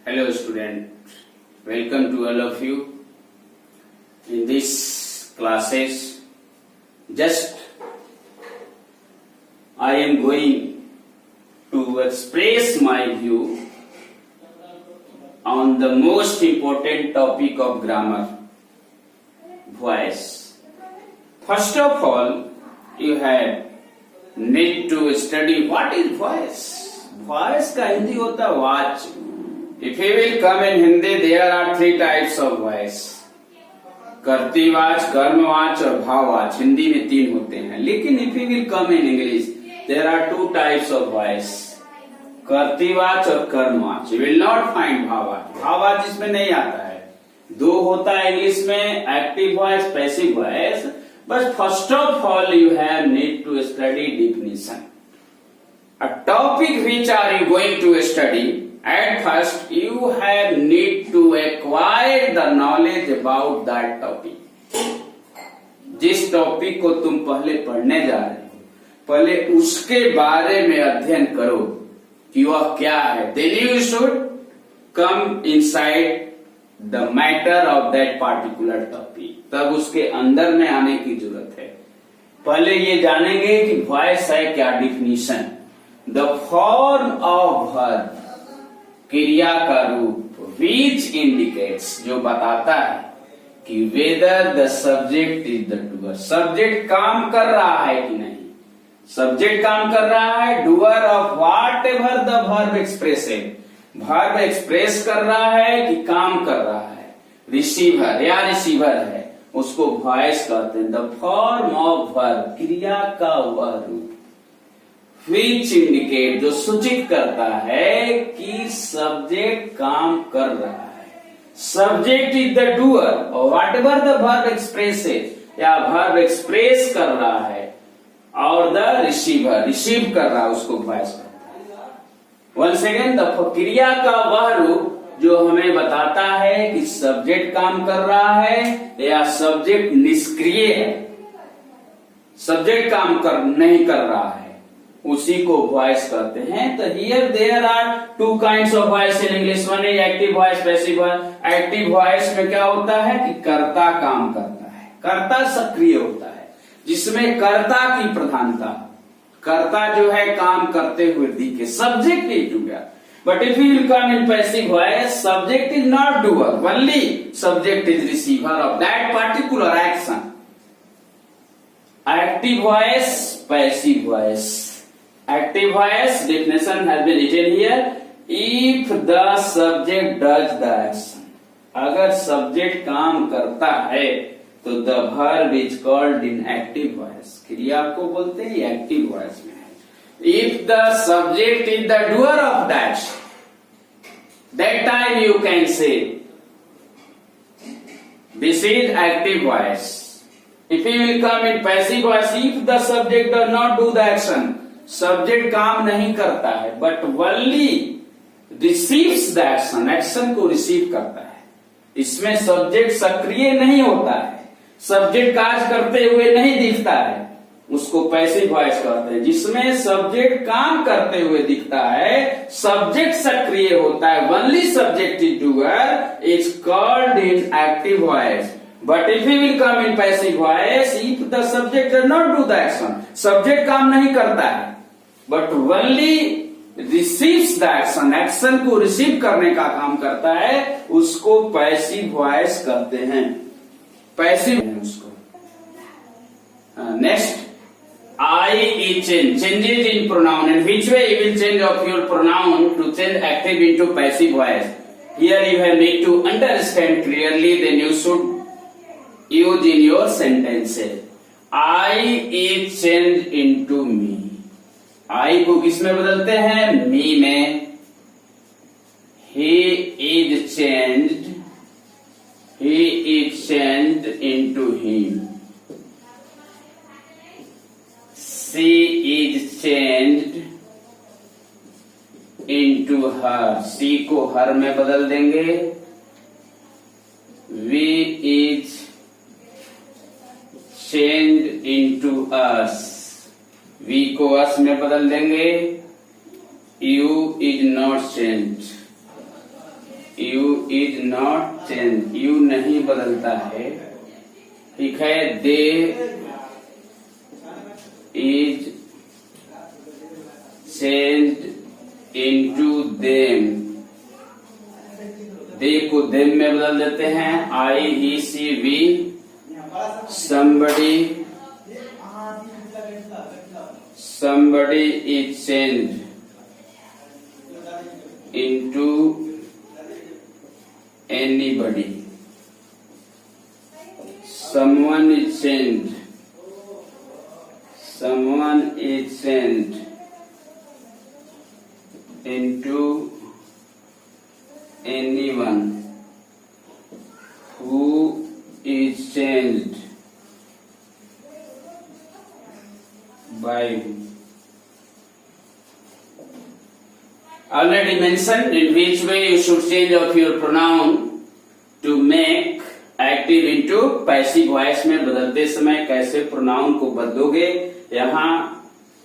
Hello student, welcome to all of you. In this classes, just I am going to express my view on the most important topic of grammar, voice. First of all, you have need to study what is voice. Voice का हिंदी होता है watch. If you will come in Hindi, there are three types of voice. कर्तृवाच, कर्मवाच और भाववाच. हिंदी में तीन होते हैं. लेकिन if you will come in English, there are two types of voice. कर्तृवाच और कर्मवाच. You will not find भाववाच. भाववाच इसमें नहीं आता है. दो होता है इंग्लिश में, active voice, passive voice. But first of all, you have need to study definition. A topic which are you going to study? At first, you have need to acquire the knowledge about that topic. जिस topic को तुम पहले पढ़ने जा रहे हो, पहले उसके बारे में अध्ययन करो कि वह क्या है. Then you should come inside the matter of that particular topic. तब उसके अंदर में आने की जरूरत है. पहले ये जानेंगे कि वॉइस है क्या. Definition, the form of verb, क्रिया का रूप, विच इंडिकेट्स, जो बताता है कि whether the subject is the doer. Subject काम कर रहा है कि नहीं. सब्जेक्ट काम कर रहा है. Doer of what ever the verb expressive, verb express कर रहा है कि काम कर रहा है. रिसीवर या रिसीवर है, उसको वॉइस कहते हैं. द फॉर्म ऑफ वर्ब, क्रिया का वह रूप. विच इंडिकेट, जो सूचित करता है कि सब्जेक्ट काम कर रहा है. सब्जेक्ट इज द डूअर और what ever the verb expressive, या वर्ब एक्सप्रेस कर रहा है, और द रिसीवर रिसीव कर रहा है, उसको वॉइस करता है. वंस अगेन, द क्रिया का वह रूप जो हमें बताता है कि सब्जेक्ट काम कर रहा है या सब्जेक्ट निष्क्रिय है, सब्जेक्ट काम नहीं कर रहा है, उसी को वॉइस कहते हैं. तो here there are two kinds of voice in English. One is active voice, passive voice. Active voice में क्या होता है कि कर्ता काम करता है, कर्ता सक्रिय होता है, जिसमें कर्ता की प्रधानता, कर्ता जो है काम करते हुए दिखे. Subject is doer. But if you will come in passive voice, subject is not doer, only subject is receiver of that particular action. Active voice, passive voice. Active voice definition has been written here. If the subject does the action, अगर subject काम करता है तो the verb is called in active voice. क्रिया को बोलते हैं active voice में. If the subject is the doer of that time you can say this is active voice. If you will come in passive voice, if the subject does not do the action, subject काम नहीं करता है, but only receives the action, action को receive करता है. इसमें subject सक्रिय नहीं होता है, subject कार्य करते हुए नहीं दिखता है, उसको पैसिव वॉइस कहते हैं. जिसमें सब्जेक्ट काम करते हुए दिखता है, सब्जेक्ट सक्रिय होता है, only subject is doer, is called in active voice. But if you will come in passive voice, if the subject does not do the action, subject काम नहीं करता है, but only receives the action, action को receive करने का काम करता है, उसको पैसिव वॉइस कहते हैं. पैसिव उसको. Next, I is changes in pronoun. In which way you will change of your pronoun to change active into passive voice? Here you have need to understand clearly. Then you should use in your sentences. I is changed into me. I को किस में बदलते हैं? Me में. He is changed. He is changed into him. She is changed into her. she को her में बदल देंगे. We is changed into us. we को us में बदल देंगे. You is not changed. You is not change, you नहीं बदलता है, ठीक है। दे इज चेंज्ड इनटू देम, दे को देम में बदल देते हैं। आई, ही, सी, we, somebody is changed into anybody, someone is changed into anyone who is changed by. Already mentioned in which way you should change of your pronoun to make active into passive voice में बदलते समय कैसे pronoun को बदलोगे। यहाँ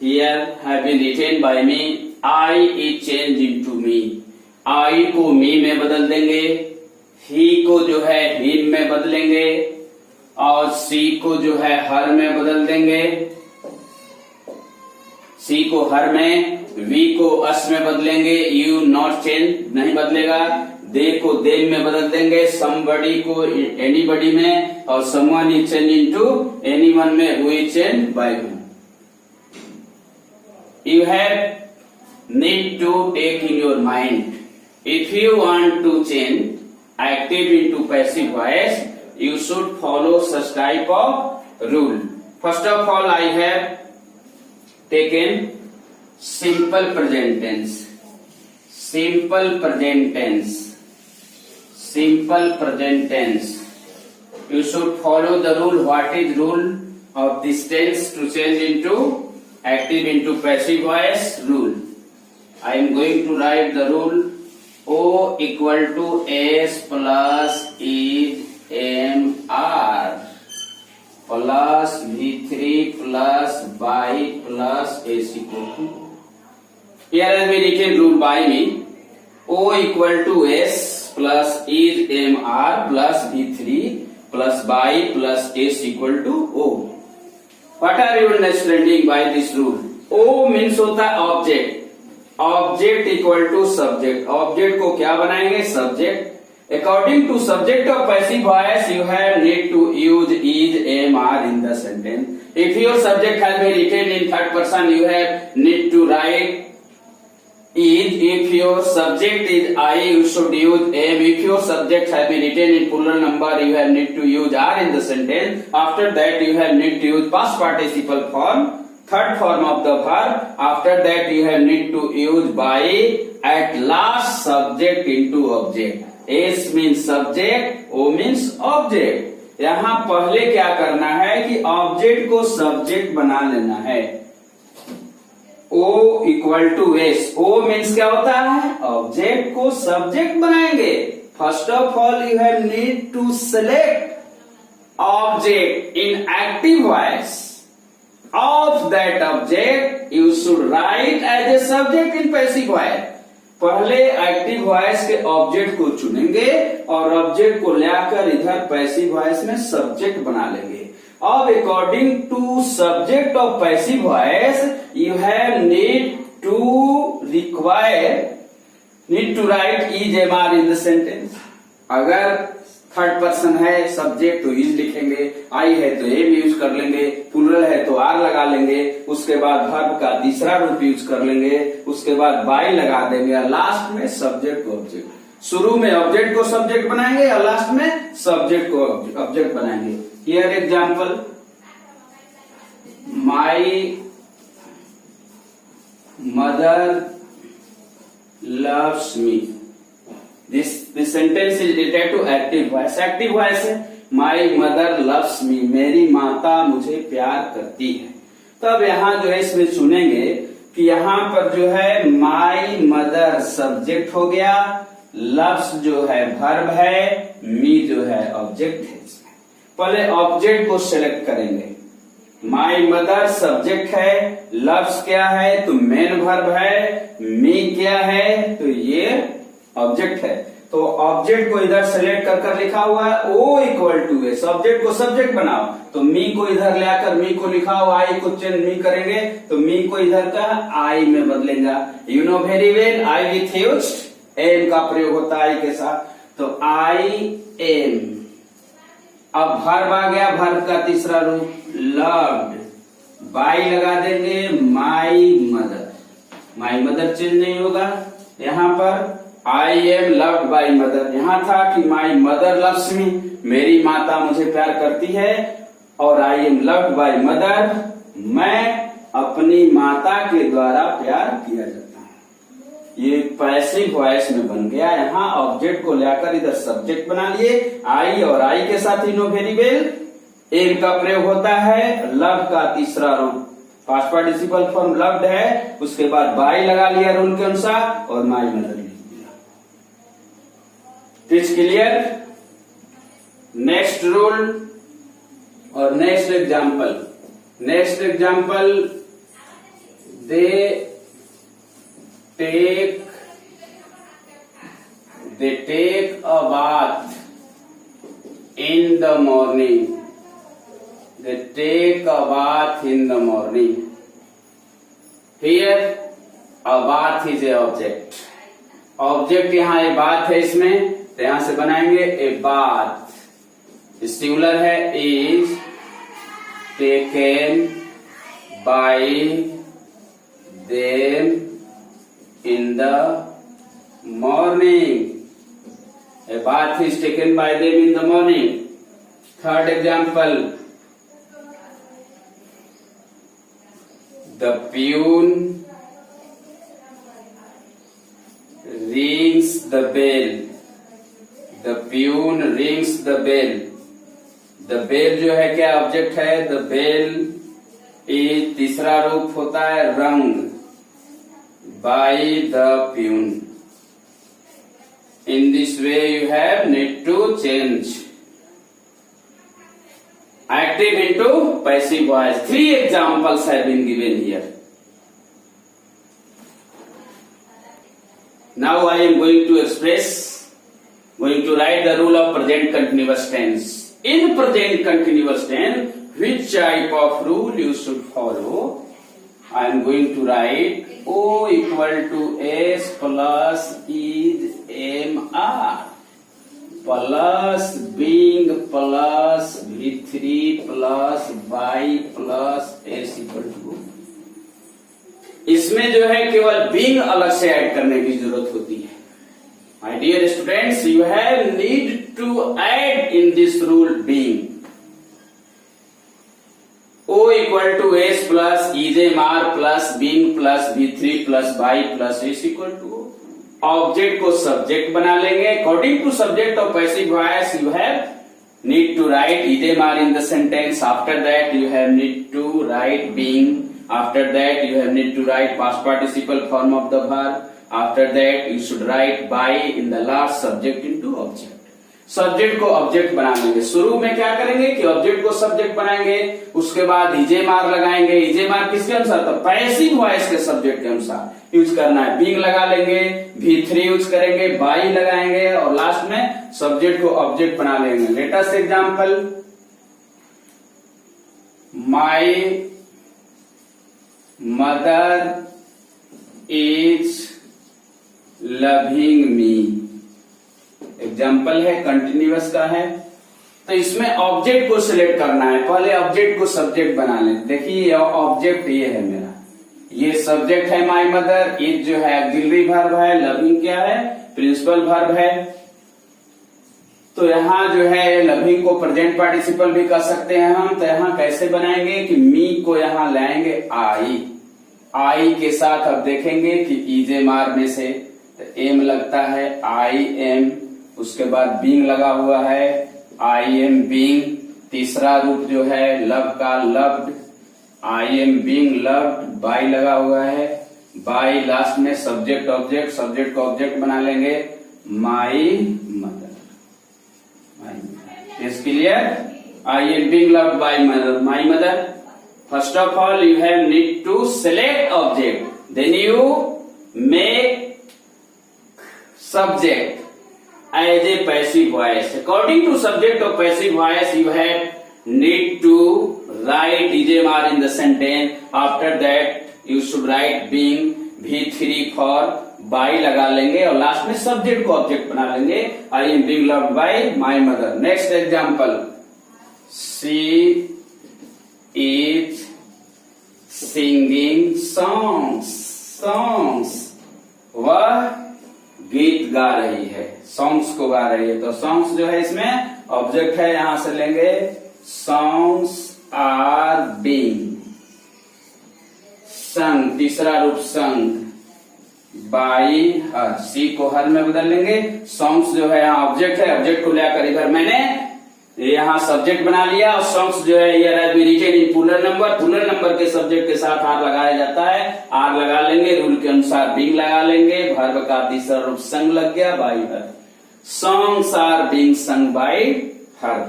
here have been written by me, I is changed into me, I को me में बदल देंगे, he को जो है him में बदलेंगे, और she को जो है her में बदल देंगे, सी को हर में, वी को अस में बदलेंगे, यू नॉट चेंज नहीं बदलेगा, दे को देम में बदल देंगे, समबडी को एनीबडी में, और someone is change into anyone में, who is change by whom. You have need to take in your mind, if you want to change active into passive voice, you should follow such type of rule. First of all, I have taken simple present tense. Simple present tense. Simple present tense. You should follow the rule. What is rule of this tense to change into active into passive voice? Rule. I am going to write the rule. O equal to S plus is MR plus V3 plus by plus S equal to. Here has been written rule by me. O equal to S plus is MR plus V3 plus by plus S equal to O. What are you understanding by this rule? O means होता है object, object equal to subject, object को क्या बनाएंगे? Subject. According to subject of passive voice, you have need to use is, am, are in the sentence. If your subject has been written in third person, you have need to write is. If your subject is I, you should use am. If your subject has been written in plural number, you have need to use are in the sentence. After that, you have need to use past participle form, third form of the verb. After that, you have need to use by. At last, subject into object. S means subject, O means object. यहाँ पहले क्या करना है कि object को subject बना लेना है। O equal to S. O means क्या होता है? ऑब्जेक्ट को सब्जेक्ट बनाएंगे। First of all you have need to select object in active voice of that object you should write as a subject in passive voice. पहले active voice के object को चुनेंगे और ऑब्जेक्ट को लाकर इधर पैसिव वॉइस में subject बना लेंगे। अब according to subject of passive voice you have need to write is, am, are in the sentence. अगर थर्ड पर्सन है सब्जेक्ट तो इज लिखेंगे, आई है तो एम यूज कर लेंगे, प्लूरल है तो आर लगा लेंगे, उसके बाद वर्ब का तीसरा रूप यूज कर लेंगे, उसके बाद बाय लगा देंगे, और लास्ट में सब्जेक्ट को ऑब्जेक्ट। शुरू में ऑब्जेक्ट को सब्जेक्ट बनाएंगे और लास्ट में सब्जेक्ट को ऑब्जेक्ट बनाएंगे। Here example, my mother loves me. This sentence is related to active voice. Active voice है My mother loves me. मेरी माता मुझे प्यार करती है। तब यहाँ जो है इसमें सुनेंगे कि यहाँ पर जो है My mother सब्जेक्ट हो गया, loves जो है verb है, me जो है ऑब्जेक्ट है। इसमें पहले ऑब्जेक्ट को सिलेक्ट करेंगे। My mother सब्जेक्ट है, loves क्या है तो मेन verb है, me क्या है तो ये ऑब्जेक्ट है। तो ऑब्जेक्ट को इधर सेलेक्ट कर लिखा हुआ है O equal to A, subject को सब्जेक्ट बनाओ तो मी को इधर ले आकर मी को लिखा हुआ, आई को चेंज मी करेंगे तो मी को इधर का आई में बदलेगा। You know very well, I with used M का प्रयोग होता है आई के साथ, तो आई एम। अब वर्ब आ गया, वर्ब का तीसरा रूप लव्ड, बाई लगा देंगे my mother, my mother change नहीं होगा। यहाँ पर I am loved by mother, यहाँ था कि माई मदर लव्स मी, मेरी माता मुझे प्यार करती है, और I am loved by mother, मैं अपनी माता के द्वारा प्यार किया जाता हूँ। ये पैसिव वॉइस में बन गया। यहाँ ऑब्जेक्ट को लेकर इधर सब्जेक्ट बना लिए, आई और आई के साथ ही नो वेरी वेल एम का प्रयोग होता है। लव का तीसरा रूप पास्ट पार्टिसिपल फॉर्म लव्ड है, उसके बाद बाई लगा लिया रूल के अनुसार और माई मदर लिख दिया। It's clear. नेक्स्ट रूल और next example, they take a bath in the morning. They take a bath in the morning. Here a bath is a object. Object यहाँ a bath है इसमें, तो यहां से बनाएंगे a bath. सिंगुलर है, is taken by them in the morning. A bath is taken by them in the morning. Third example, the peon rings the bell. The peon rings the bell. The bell जो है क्या object है? The bell is तीसरा रूप होता है रंग, by the peon. In this way you have need to change active into passive voice. 3 examples have been given here. Now I am going to write the rule of present continuous tense. In present continuous tense, which type of rule you should follow? I am going to write O equal to S plus is MR plus being plus V3 plus by plus S equal to। इसमें जो है केवल being अलग से add करने की जरूरत होती है। My dear students, you have need to add in this rule being। O equal to S plus EJMR plus being plus V3 plus by plus S equal to। Object को subject बना लेंगे। According to subject of passive voice you have need to write EJMR in the sentence. After that you have need to write being. After that you have need to write past participle form of the verb. After that you should write by in the last subject into object. Subject को object बना लेंगे। शुरू में क्या करेंगे कि object को subject बनाएंगे, उसके बाद EJMR लगाएंगे। EJMR किसके अनुसार? तो पैसिव वॉइस के सब्जेक्ट के अनुसार यूज करना है। बीइंग लगा लेंगे, V3 यूज करेंगे, बाई लगाएंगे और लास्ट में सब्जेक्ट को ऑब्जेक्ट बना लेंगे। Latest example, my mother is loving me. Example है, कंटिन्यूअस का है, तो इसमें ऑब्जेक्ट को सिलेक्ट करना है। पहले ऑब्जेक्ट को सब्जेक्ट बना लें। देखिए ऑब्जेक्ट ये है मेरा, ये सब्जेक्ट है माय मदर, इज जो है ऑक्सिलरी वर्ब है, लविंग क्या है? प्रिंसिपल वर्ब है। तो यहाँ जो है लविंग को प्रेजेंट पार्टिसिपल भी कर सकते हैं हम। तो यहाँ कैसे बनाएंगे कि मी को यहाँ लाएंगे आई के साथ। अब देखेंगे कि EJMR में से तो एम लगता है आई एम, उसके बाद बीइंग लगा हुआ है आई एम बीइंग। तीसरा रूप जो है लव का loved, I am being loved, by लगा हुआ है बाई। लास्ट में सब्जेक्ट ऑब्जेक्ट, सब्जेक्ट को ऑब्जेक्ट बना लेंगे my mother. Is clear? I am being loved by my mother. First of all you have need to select object, then you make subject as a passive voice. According to subject of passive voice, you have need to write is/are in the sentence. After that you should write being, V3 for by लगा लेंगे और last में subject को object बना लेंगे. आई am being loved by my mother. Next example, she is singing songs. वह गीत गा रही है, सॉन्ग्स को गा रही है. तो सॉन्ग्स जो है इसमें ऑब्जेक्ट है, यहां से लेंगे सॉन्ग्स आर बीइंग संग, तीसरा रूप संग बाई हर. सी को हर में बदल लेंगे. सॉन्ग्स जो है यहाँ ऑब्जेक्ट है, ऑब्जेक्ट को लेकर इधर मैंने यहाँ सब्जेक्ट बना लिया. और सॉन्ग्स जो है ये रिटेन इन पुलर नंबर. पुलर नंबर के सब्जेक्ट के साथ आर लगाया जाता है. आर लगा लेंगे, रूल के अनुसार बीइंग लगा लेंगे. वर्ब का तीसरा रूप संग लग गया, by her. Songs are being sung by her.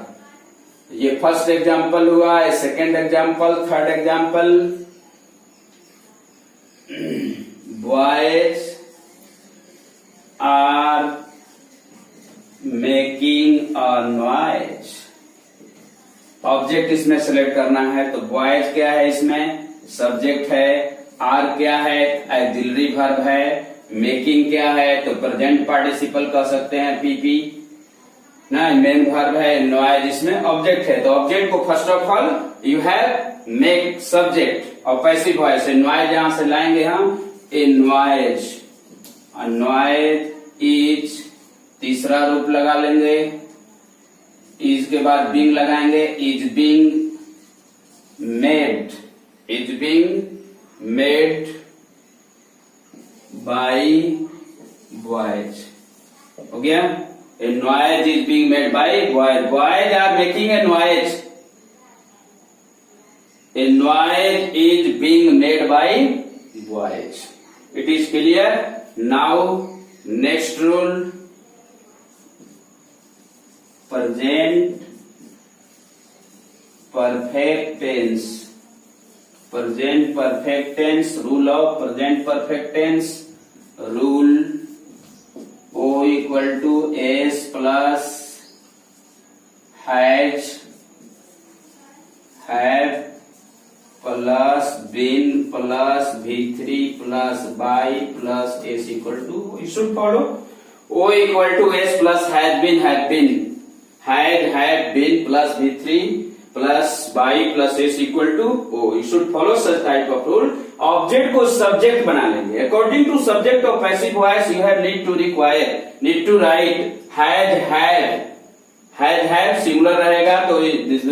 ये फर्स्ट एग्जाम्पल हुआ. Second example, third example, boys are making a noise. Object इसमें सेलेक्ट करना है. तो बॉयज क्या है, इसमें सब्जेक्ट है. आर क्या है, ऑक्सिलरी वर्ब है. मेकिंग क्या है, तो प्रेजेंट पार्टिसिपल कह सकते हैं, पीपी ना. मेन वर्ब है. नॉइज इसमें ऑब्जेक्ट है. तो ऑब्जेक्ट को first of all you have make subject और पैसिव वॉइस. नॉइज यहां से लाएंगे हम. ए नॉइज, नॉइज इज तीसरा रूप लगा लेंगे. इज के बाद बीइंग लगाएंगे. Is being made, is being made by boys. हो गया. A noise is being made by boys. Boys are making a noise. A noise is being made by boys. It is clear. Now next rule, present perfect tense. Present perfect tense. Rule of present perfect tense. Rule O equal to S plus has, have plus been plus V3 plus by plus S equal to, you should follow. O equal to S plus had been, had been plus V3 plus by plus S equal to O. You should follow such type of rule. Object को subject बना लेंगे. According to subject of passive voice you have need to require, need to write has, have singular रहेगा तो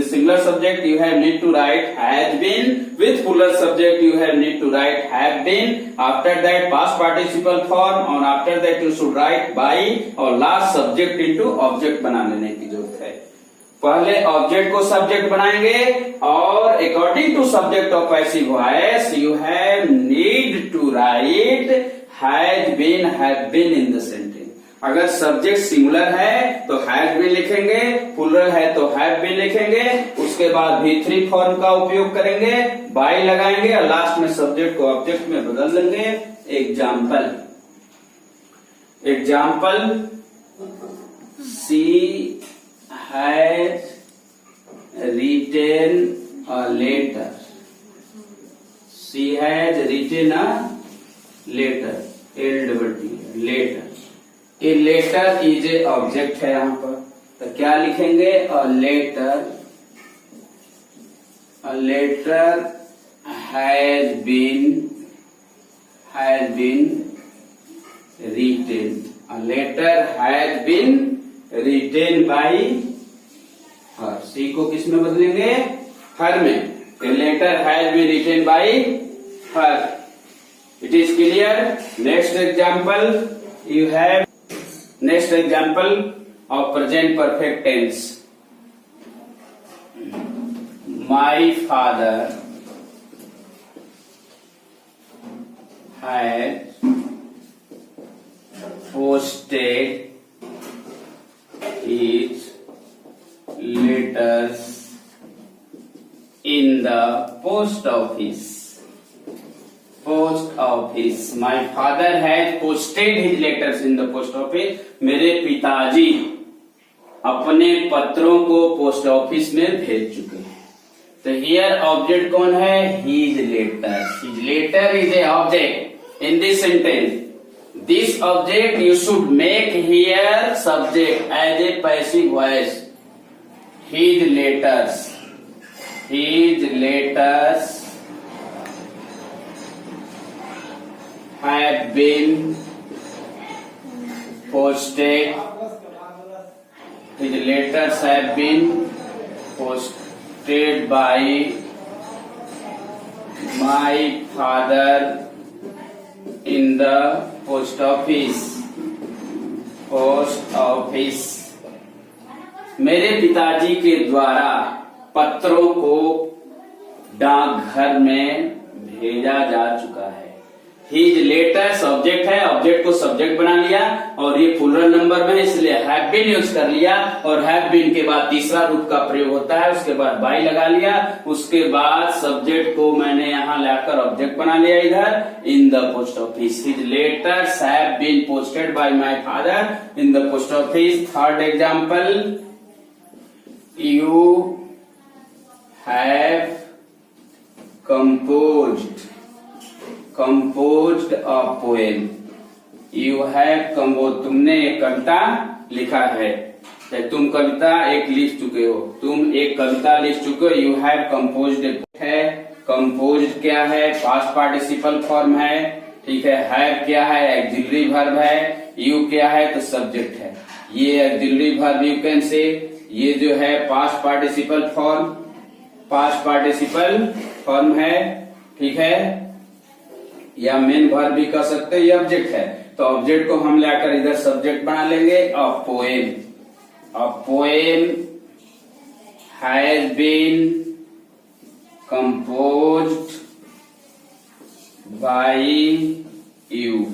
singular subject you have need to write has been. With plural subject you have need to write have been. After that past participle form और after that you should write by और last subject into object बना लेने की जरूरत है. पहले object को subject बनाएंगे और according to subject of passive voice you have need to write has been, have been in the sentence. अगर सब्जेक्ट सिंगुलर है तो हैज बीन लिखेंगे, प्लूरल है तो हैव बीन लिखेंगे. उसके बाद V3 फॉर्म का उपयोग करेंगे, बाय लगाएंगे और लास्ट में सब्जेक्ट को ऑब्जेक्ट में बदल देंगे. Example, she has written a letter. She has written a letter, LTT letter. A letter is a object है यहां पर. तो क्या लिखेंगे, a letter has been written. A letter has been written by her. She को किस में बदलेंगे, हर में. A letter has been written by her. It is clear. Next example you have. Next example of present perfect tense. My father had posted his letters in the post office. My father has posted his letters in the post office, मेरे पिताजी अपने पत्रों को post office में भेज चुके हैं। तो हियर ऑब्जेक्ट कौन है? His letters. His letter is a object in this sentence. This object you should make here subject as a passive voice. His letters, his letters have been posted. His letters have been posted by my father in the post office. Post office, मेरे पिताजी के द्वारा पत्रों को डाकघर में भेजा जा चुका है। हिज लेटर्स ऑब्जेक्ट है, ऑब्जेक्ट को सब्जेक्ट बना लिया और ये प्लूरल नंबर में इसलिए हैव बीन यूज कर लिया और हैव बीन के बाद तीसरा रूप का प्रयोग होता है, उसके बाद बाय लगा लिया, उसके बाद सब्जेक्ट को मैंने यहाँ लाकर ऑब्जेक्ट बना लिया इधर in the post office. His letters have been posted by my father in the post office. Third example, you have composed a poem. You have composed, तुमने एक कविता लिखा है, तुम कविता एक लिख चुके हो, तुम एक कविता लिख चुके हो। You have composed है, composed क्या है? पास्ट पार्टिसिपल फॉर्म है, ठीक है। have क्या है? ऑक्सिलरी वर्ब है। you क्या है? तो सब्जेक्ट है। ये auxiliary verb you can say, ये जो है पास्ट पार्टिसिपल फॉर्म है, ठीक है, या मेन वर्ब भी कह सकते हैं, ये ऑब्जेक्ट है। तो ऑब्जेक्ट को हम लाकर इधर सब्जेक्ट बना लेंगे। A poem has been composed by you.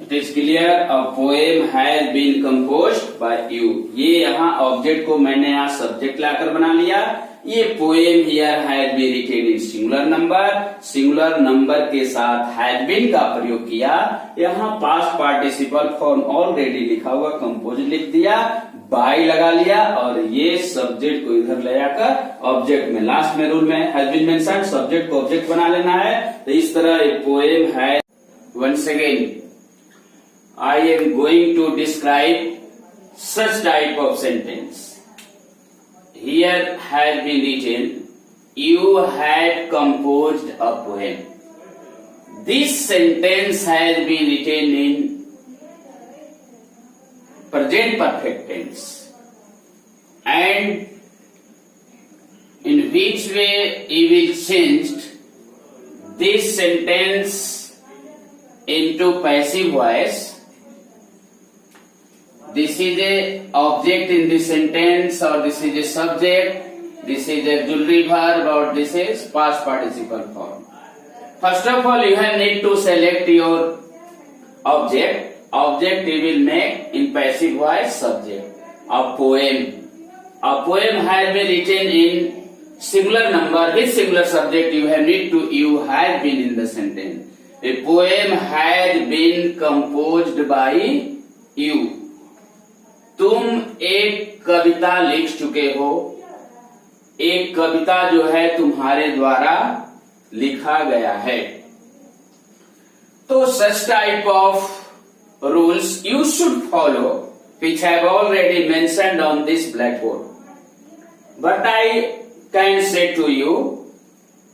It is clear, a poem has been composed by you. ये यहाँ ऑब्जेक्ट को मैंने यहाँ सब्जेक्ट लाकर बना लिया। ये poem here has been written in singular number के साथ हैज बीन का प्रयोग किया। यहाँ पास्ट पार्टिसिपल फॉर्म ऑलरेडी लिखा हुआ, कंपोज लिख दिया, बाय लगा लिया और ये सब्जेक्ट को इधर ले जाकर ऑब्जेक्ट में, लास्ट में रूल में हैज बीन मेंशन्ड, सब्जेक्ट को ऑब्जेक्ट बना लेना है। तो इस तरह एक पोएम है। Once again I am going to describe such type of sentence. Here has been written, you had composed a poem. This sentence has been written in present perfect tense. And in which way you will change this sentence into passive voice. This is a object in this sentence, or this is a subject, this is a auxiliary verb, or this is past participle form. First of all, you have need to select your object. Object you will make in passive voice subject. A poem. A poem has been written in singular number. This singular subject you have need to, you have been in the sentence. A poem has been composed by you. तुम एक कविता लिख चुके हो, एक कविता जो है तुम्हारे द्वारा लिखा गया है। तो सच type of rules you should follow which have already mentioned on this blackboard. But I can say to you,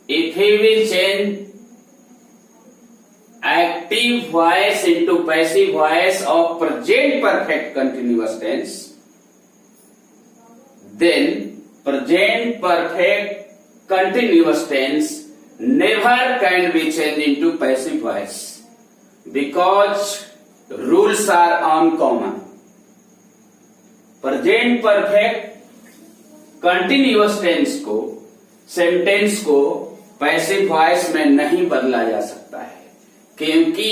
if he will change active voice into passive voice of present perfect continuous tense, then present perfect continuous tense never can be changed into passive voice because rules are uncommon. Present perfect continuous tense को, sentence को passive voice में नहीं बदला जा सकता है क्योंकि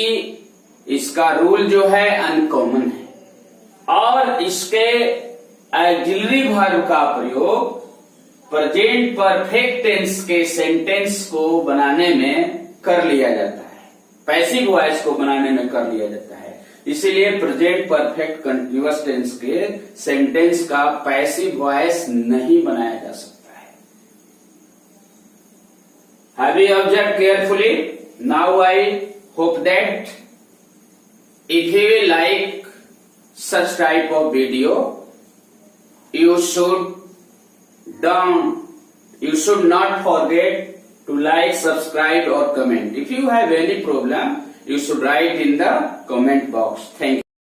इसका रूल जो है अनकॉमन है और इसके ऑक्सिलरी वर्ब का प्रयोग प्रेजेंट परफेक्ट टेंस के सेंटेंस को बनाने में कर लिया जाता है। पैसिव वॉइस को बनाने में कर लिया जाता है। इसीलिए प्रेजेंट परफेक्ट कंटीन्यूअस टेंस के सेंटेंस का पैसिव वॉइस नहीं बनाया जा सकता है। Have you observe carefully? Now I hope that if you like such type of video, you should not forget to like, subscribe or comment. If you have any problem, you should write in the comment box. Thank you.